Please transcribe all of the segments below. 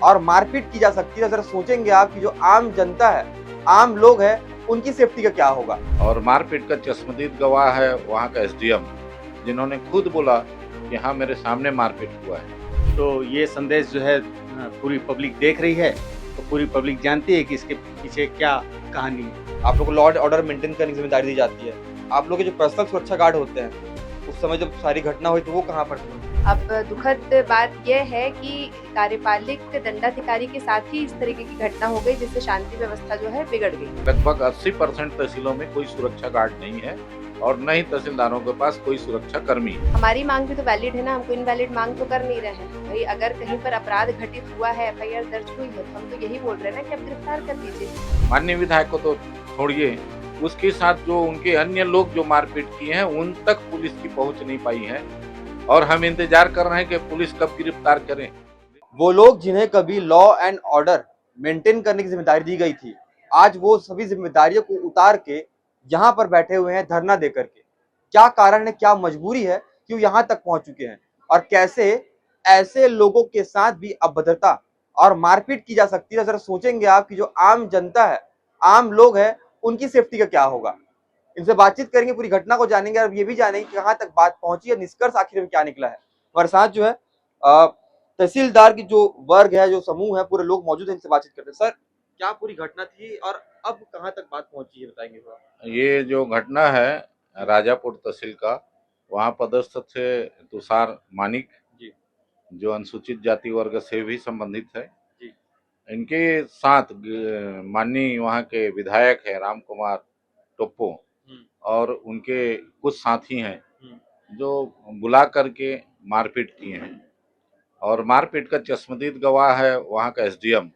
और मारपीट की जा सकती है। जरा सोचेंगे आप कि जो आम जनता है, आम लोग हैं, उनकी सेफ्टी का क्या होगा। और मारपीट का चश्मदीद गवाह है वहाँ का एसडीएम, जिन्होंने खुद बोला कि हाँ मेरे सामने मारपीट हुआ है। तो ये संदेश जो है पूरी पब्लिक देख रही है, तो पूरी पब्लिक जानती है कि इसके पीछे क्या कहानी है। आप लोग को लॉ एंड ऑर्डर मेंटेन करने की जिम्मेदारी दी जाती है। आप लोग के जो पर्सनल सुरक्षा गार्ड होते हैं, उस समय जब सारी घटना हुई तो वो कहाँ पर थे? अब दुखद बात यह है कि कार्यपालिक दंडाधिकारी के साथ ही इस तरीके की घटना हो गई, जिससे शांति व्यवस्था जो है बिगड़ गई। लगभग 80% तहसीलों में कोई सुरक्षा गार्ड नहीं है और न ही तहसीलदारों के पास कोई सुरक्षा कर्मी है। हमारी मांग भी तो वैलिड है ना, हमको इनवैलिड मांग तो कर नहीं रहे हैं। भाई अगर कहीं पर अपराध घटित हुआ है, एफआईआर दर्ज हुई है, तो हम तो यही बोल रहे हैं ना कि आप गिरफ्तार कर दीजिए। माननीय विधायक को तो छोड़िए, उसके साथ जो उनके अन्य लोग जो मारपीट किए हैं उन तक पुलिस की पहुंच नहीं पाई है और हम इंतजार कर रहे हैं कि पुलिस कब गिरफ्तार करें। वो लोग जिन्हें कभी लॉ एंड ऑर्डर मेंटेन करने की जिम्मेदारी दी गई थी, आज वो सभी जिम्मेदारियों को उतार के यहाँ पर बैठे हुए हैं धरना देकर के। क्या कारण है, क्या मजबूरी है कि वो यहाँ तक पहुंच चुके हैं, और कैसे ऐसे लोगों के साथ भी अभद्रता और मारपीट की जा सकती है। जरा सोचेंगे आप कि जो आम जनता है, आम लोग हैं, उनकी सेफ्टी का क्या होगा। इनसे बातचीत करेंगे, पूरी घटना को जानेंगे और ये भी जानेंगे कि कहाँ तक बात पहुंची है, निष्कर्ष आखिर में क्या निकला है। हमारे साथ जो है तहसीलदार की जो वर्ग है, जो समूह है, पूरे लोग मौजूद हैं, इनसे बातचीत करते हैं। सर, क्या पूरी घटना थी और अब कहाँ तक बात पहुंची है, बताएंगे थोड़ा। ये जो घटना है राजापुर तहसील का, वहाँ पदस्थ थे तुषार मानिक जी जो अनुसूचित जाति वर्ग से भी संबंधित है। जी। इनके साथ माननीय वहाँ के विधायक है राम कुमार टोप्पो और उनके कुछ साथी हैं जो बुला करके मारपीट किए हैं। और मारपीट का चश्मदीद गवाह है वहाँ का एसडीएम,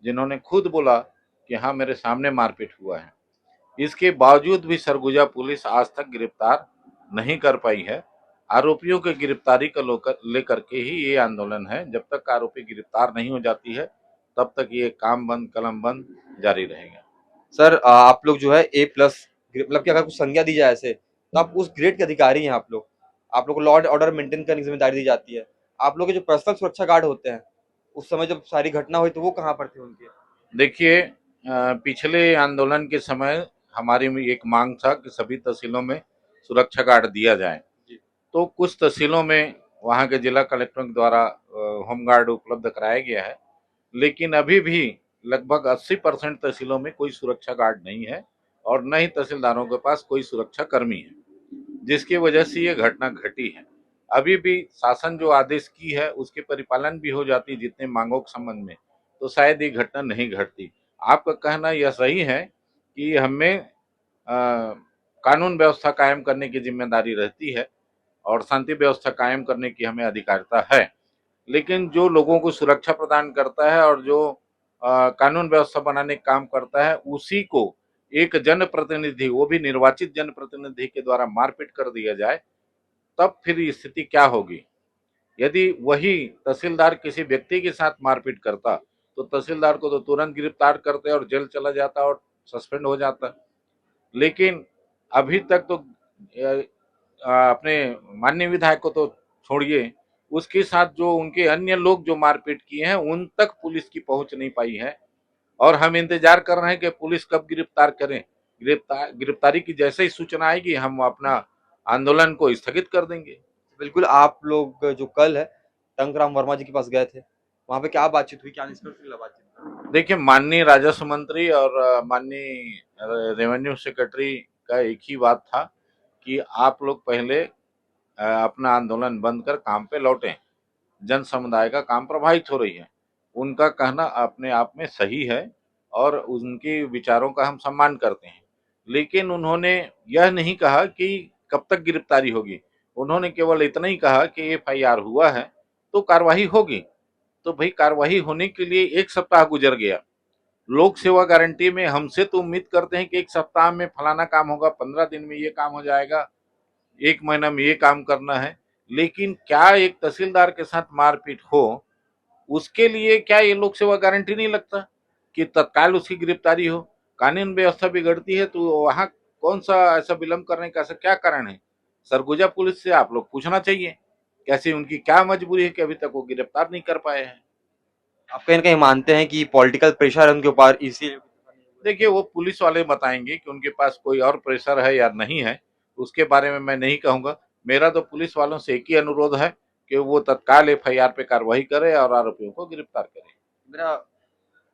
जिन्होंने खुद बोला कि हाँ मेरे सामने मारपीट हुआ है। इसके बावजूद भी सरगुजा पुलिस आज तक गिरफ्तार नहीं कर पाई है। आरोपियों की गिरफ्तारी को लेकर के ही ये आंदोलन है। जब तक आरोपी गिरफ्तार नहीं हो जाती है तब तक ये काम बंद कलम बंद जारी रहेगा। सर, आप लोग जो है A+ मतलब कि अगर कुछ संज्ञा दी जाए ऐसे, तो आप उस ग्रेड के अधिकारी हैं। आप लोग को लॉ एंड ऑर्डर मेंटेन करने की जिम्मेदारी दी जाती है। आप लोग के जो पर्सनल सुरक्षा गार्ड होते हैं, उस समय जब सारी घटना हुई तो वो कहाँ पर थे उनके? देखिए, पिछले आंदोलन के समय हमारी में एक मांग था कि सभी तहसीलों में सुरक्षा गार्ड दिया जाए। तो कुछ तहसीलों में वहाँ के जिला कलेक्टरों के द्वारा होमगार्ड उपलब्ध कराया गया है, लेकिन अभी भी लगभग 80% तहसीलों में कोई सुरक्षा गार्ड नहीं है और न ही तहसीलदारों के पास कोई सुरक्षा कर्मी है, जिसकी वजह से ये घटना घटी है। अभी भी शासन जो आदेश की है उसके परिपालन भी हो जाती जितने मांगों के संबंध में, तो शायद ये घटना नहीं घटती। आपका कहना यह सही है कि हमें कानून व्यवस्था कायम करने की जिम्मेदारी रहती है और शांति व्यवस्था कायम करने की हमें अधिकारिता है, लेकिन जो लोगों को सुरक्षा प्रदान करता है और जो कानून व्यवस्था बनाने का काम करता है, उसी को एक जनप्रतिनिधि, वो भी निर्वाचित जनप्रतिनिधि के द्वारा मारपीट कर दिया जाए, तब फिर स्थिति क्या होगी। यदि वही तहसीलदार किसी व्यक्ति के साथ मारपीट करता तो तहसीलदार को तो तुरंत गिरफ्तार करते और जेल चला जाता और सस्पेंड हो जाता। लेकिन अभी तक तो अपने माननीय विधायक को तो छोड़िए, उसके साथ जो उनके अन्य लोग जो मारपीट किए हैं उन तक पुलिस की पहुंच नहीं पाई है और हम इंतजार कर रहे हैं कि पुलिस कब गिरफ्तार करें। गिरफ्तारी की जैसे ही सूचना आएगी हम अपना आंदोलन को स्थगित कर देंगे। बिल्कुल। आप लोग जो कल है टंकराम वर्मा जी के पास गए थे, वहाँ पे क्या बातचीत हुई, क्या निष्कर्ष निकला बातचीत? देखिए, माननीय राजस्व मंत्री और माननीय रेवेन्यू सेक्रेटरी का एक ही बात था कि आप लोग पहले अपना आंदोलन बंद कर काम पे लौटें, जन समुदाय का काम प्रभावित हो रही है। उनका कहना अपने आप में सही है और उनके विचारों का हम सम्मान करते हैं, लेकिन उन्होंने यह नहीं कहा कि कब तक गिरफ्तारी होगी। उन्होंने केवल इतना ही कहा कि एफआईआर हुआ है तो कार्रवाई होगी। तो भाई, कार्रवाई होने के लिए 1 सप्ताह गुजर गया। लोक सेवा गारंटी में हमसे तो उम्मीद करते हैं कि 1 सप्ताह में फलाना काम होगा, 15 दिन में ये काम हो जाएगा, 1 महीना में ये काम करना है। लेकिन क्या एक तहसीलदार के साथ मारपीट हो, उसके लिए क्या ये लोक सेवा गारंटी नहीं लगता कि तत्काल उसकी गिरफ्तारी हो। कानून व्यवस्था बिगड़ती है तो वहां कौन सा ऐसा विलंब करने का ऐसा क्या कारण है। सरगुजा पुलिस से आप लोग पूछना चाहिए कैसी उनकी क्या मजबूरी है कि अभी तक वो गिरफ्तार नहीं कर पाए हैं। आप कहीं ना कहीं मानते हैं कि पॉलिटिकल प्रेशर है उनके ऊपर इसी। देखिए वो पुलिस वाले बताएंगे कि उनके पास कोई और प्रेशर है या नहीं है, उसके बारे में मैं नहीं कहूंगा। मेरा तो पुलिस वालों से एक ही अनुरोध है कि वो तत्काल एफआईआर पे कार्रवाई करे और आरोपियों को गिरफ्तार करे। मेरा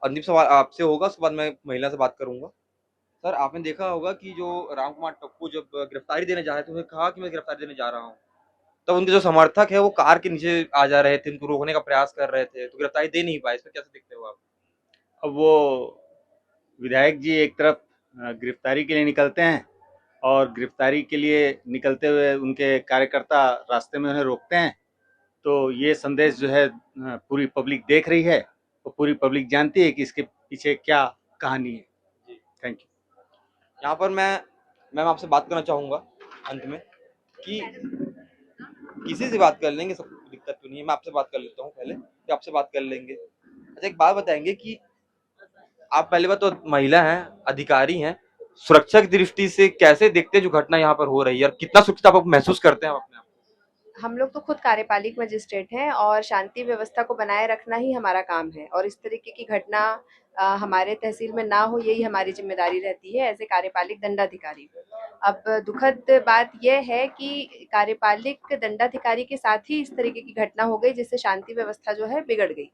अंतिम सवाल आपसे होगा, उसके बाद मैं महिला से बात करूंगा। सर, आपने देखा होगा कि जो राम कुमार टप्पू जब गिरफ्तारी देने जा रहे थे, उन्होंने कहा कि मैं गिरफ्तारी देने जा रहा हूँ, तब उनके जो समर्थक है वो कार के नीचे आ जा रहे थे, उनको रोकने का प्रयास कर रहे थे, तो गिरफ्तारी दे नहीं पाए। इस पर कैसे देखते हो आप? अब वो विधायक जी एक तरफ गिरफ्तारी के लिए निकलते हैं और गिरफ्तारी के लिए निकलते हुए उनके कार्यकर्ता रास्ते में उन्हें रोकते हैं, तो ये संदेश जो है पूरी पब्लिक देख रही है, तो पूरी पब्लिक जानती है कि इसके पीछे क्या कहानी है। Thank you. यहाँ पर मैम आपसे बात करना चाहूंगा अंत में कि किसी से बात कर लेंगे, सब कुछ दिक्कत तो नहीं है। मैं आपसे बात कर लेता हूँ पहले, फिर आपसे बात कर लेंगे। अच्छा, एक बात बताएंगे कि आप पहले बात तो महिला हैं, अधिकारी हैं, सुरक्षा की दृष्टि से कैसे देखते हैं जो घटना यहाँ पर हो रही है, और कितना सुरक्षित आप महसूस करते हैं आप अपने आप को? हम लोग तो खुद कार्यपालिक मजिस्ट्रेट हैं और शांति व्यवस्था को बनाए रखना ही हमारा काम है, और इस तरीके की घटना हमारे तहसील में ना हो, यही हमारी जिम्मेदारी रहती है एज ए कार्यपालिक दंडाधिकारी। अब दुखद बात यह है कि कार्यपालिक दंडाधिकारी के साथ ही इस तरीके की घटना हो गई, जिससे शांति व्यवस्था जो है बिगड़ गई।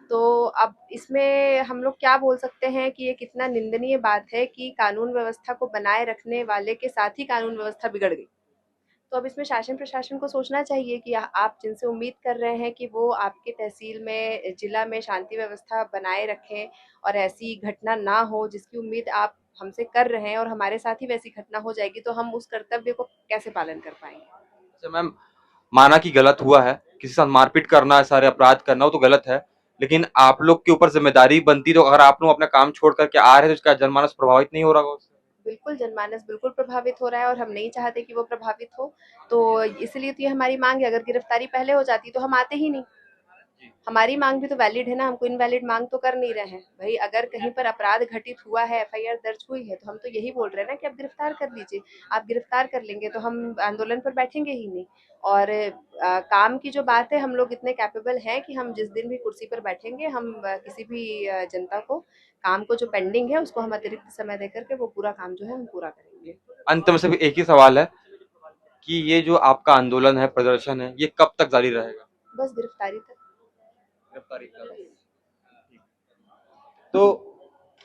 तो अब इसमें हम लोग क्या बोल सकते हैं कि ये कितना निंदनीय बात है कि कानून व्यवस्था को बनाए रखने वाले के साथ ही कानून व्यवस्था बिगड़ गई। तो अब इसमें शासन प्रशासन को सोचना चाहिए कि आप जिनसे उम्मीद कर रहे हैं कि वो आपके तहसील में, जिला में शांति व्यवस्था बनाए रखें और ऐसी घटना ना हो जिसकी उम्मीद आप हमसे कर रहे हैं, और हमारे साथ ही वैसी घटना हो जाएगी, तो हम उस कर्तव्य को कैसे पालन कर पाएंगे? अच्छा मैम, माना कि गलत हुआ है, किसी के साथ मारपीट करना, सारे अपराध करना, वो तो गलत है, लेकिन आप लोग के ऊपर जिम्मेदारी बनती, तो अगर आप लोग अपना काम छोड़ करके आ रहे हैं तो उसका जनमानस प्रभावित नहीं हो रहा होगा उससे? बिल्कुल, जनमानस बिल्कुल प्रभावित हो रहा है और हम नहीं चाहते कि वो प्रभावित हो। तो इसलिए तो ये हमारी मांग है, अगर गिरफ्तारी पहले हो जाती तो हम आते ही नहीं। हमारी मांग भी तो वैलिड है ना, हम कोई इनवैलिड मांग तो कर नहीं रहे हैं भाई। अगर कहीं पर अपराध घटित हुआ है, एफआईआर दर्ज हुई है, तो हम तो यही बोल रहे हैं ना कि आप गिरफ्तार कर लीजिए। आप गिरफ्तार कर लेंगे तो हम आंदोलन पर बैठेंगे ही नहीं। और काम की जो बात है, हम लोग इतने कैपेबल हैं कि हम जिस दिन भी कुर्सी पर बैठेंगे, हम किसी भी जनता को, काम को जो पेंडिंग है उसको हम अतिरिक्त समय देकर के वो पूरा काम जो है हम पूरा करेंगे। अंत में सिर्फ एक ही सवाल है कि ये जो आपका आंदोलन है, प्रदर्शन है, ये कब तक जारी रहेगा? बस गिरफ्तारी तक। गिरफ्तारी तक। तो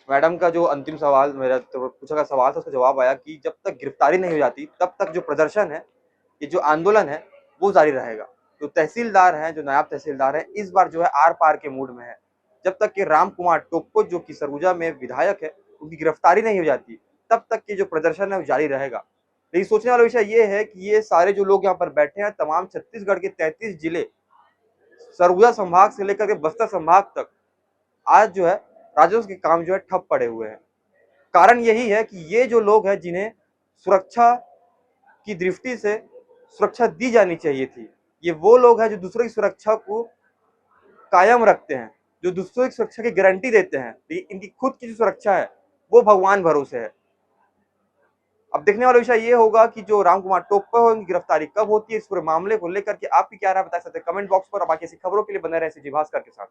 मैडम का जो अंतिम सवाल, मेरा तो पूछा गया सवाल था, उसका जवाब आया कि जब तक गिरफ्तारी नहीं हो जाती तब तक जो प्रदर्शन है, ये जो आंदोलन है, वो जारी रहेगा। जो तहसीलदार हैं, जो नायब तहसीलदार हैं, इस बार जो है आर पार के मूड में है। जब तक कि राम कुमार टोप्पो जो कि सरगुजा में विधायक है, उनकी गिरफ्तारी नहीं हो जाती, तब तक की जो प्रदर्शन है वो जारी रहेगा। लेकिन सोचने वाला विषय ये है कि ये सारे जो लोग यहाँ पर बैठे हैं, तमाम छत्तीसगढ़ के 33 जिले, सरगुजा संभाग से लेकर के बस्तर संभाग तक, आज जो है राजस्व के काम जो है ठप पड़े हुए हैं। कारण यही है कि ये जो लोग हैं, जिन्हें सुरक्षा की दृष्टि से सुरक्षा दी जानी चाहिए थी, ये वो लोग हैं जो दूसरों की सुरक्षा को कायम रखते हैं, जो दूसरों की सुरक्षा की गारंटी देते हैं, लेकिन इनकी खुद की जो सुरक्षा है वो भगवान भरोसे है। अब देखने वाला विषय ये होगा कि जो राम कुमार टोप्पो है, उनकी गिरफ्तारी कब होती है। इस पूरे मामले को लेकर के आपकी क्या राय बता सकते हैं कमेंट बॉक्स पर। और बाकी ऐसी खबरों के लिए बने रहे सीजी भास्कर के साथ।